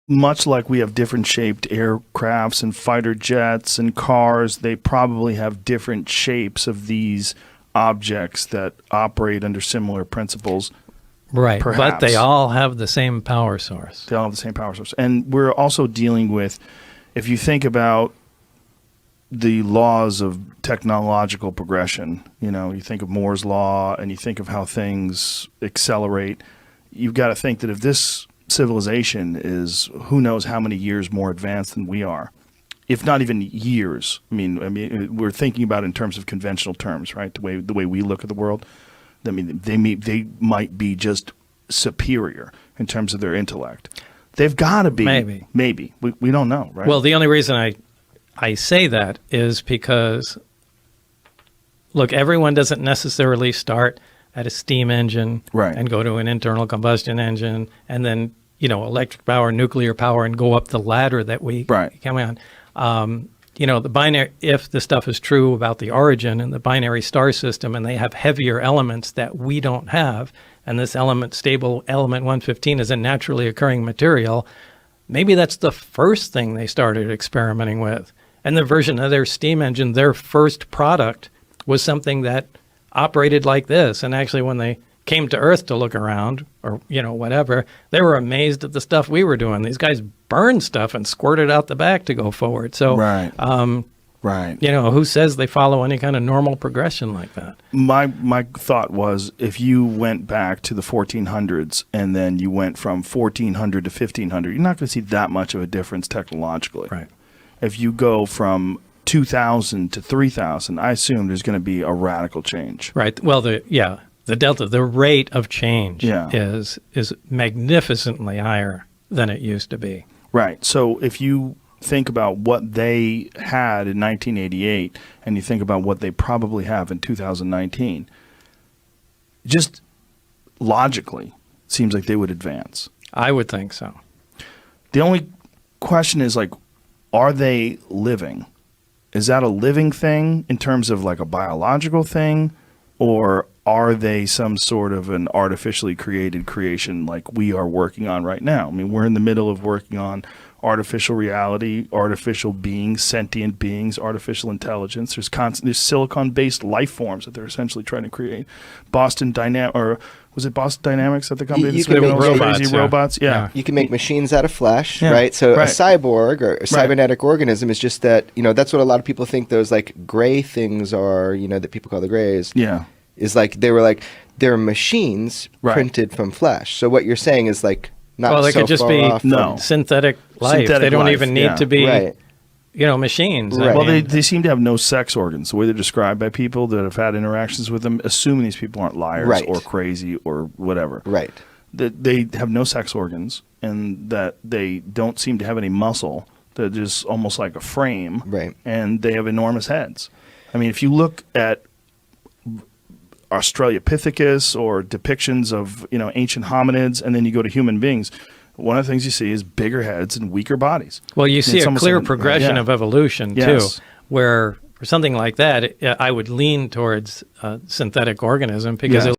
much like we have different shaped aircrafts and fighter jets and cars, they probably have different shapes of these objects that operate under similar principles. Right, perhaps. but they all have the same power source. They all have the same power source. And we're also dealing with, if you think about the laws of technological progression, you think of Moore's law and you think of how things accelerate, you've got to think that if this civilization is who knows how many years more advanced than we are, if not even years. I mean, we're thinking about it in terms of conventional terms, right? The way we look at the world. I mean, they might be just superior in terms of their intellect. They've got to be. Maybe. We don't know, right? Well, the only reason I say that is because, look, everyone doesn't necessarily start at a steam engine and go to an internal combustion engine and then, electric power, nuclear power, and go up the ladder that we come on. The binary, if the stuff is true about the origin and the binary star system, and they have heavier elements that we don't have, and this stable element 115 is a naturally occurring material, maybe that's the first thing they started experimenting with. And the version of their steam engine, their first product, was something that operated like this. And actually, when they came to Earth to look around, or, whatever, they were amazed at the stuff we were doing. These guys burned stuff and squirted out the back to go forward. So, who says they follow any kind of normal progression like that? My thought was, if you went back to the 1400s and then you went from 1400 to 1500, you're not going to see that much of a difference technologically. Right. If you go from 2000 to 3000, I assume there's going to be a radical change. Right. Well, the delta, the rate of change is magnificently higher than it used to be. Right. So if you think about what they had in 1988 and you think about what they probably have in 2019, just logically, it seems like they would advance. I would think so. The only question is, are they living? Is that a living thing in terms of like a biological thing, or are they some sort of an artificially created creation like we are working on right now? I mean, we're in the middle of working on artificial reality, artificial beings, sentient beings, artificial intelligence. There's silicon-based life forms that they're essentially trying to create. Boston Dynamics at the company? You can make robots. Yeah. You can make machines out of flesh, right? So a cyborg or a cybernetic organism is just that, that's what a lot of people think those gray things are, that people call the grays. Yeah. Is they're machines printed from flesh. So what you're saying is not they so could just far be off synthetic life. They don't even need to be machines. Right. Well, they seem to have no sex organs. The way they're described by people that have had interactions with them, assuming these people aren't liars or crazy or whatever. Right. That they have no sex organs and that they don't seem to have any muscle. They're just almost like a frame. Right. And they have enormous heads. I mean, if you look at Australopithecus or depictions of ancient hominids, and then you go to human beings, one of the things you see is bigger heads and weaker bodies. Well, you see a clear progression of evolution too, where for something like that, I would lean towards a synthetic organism because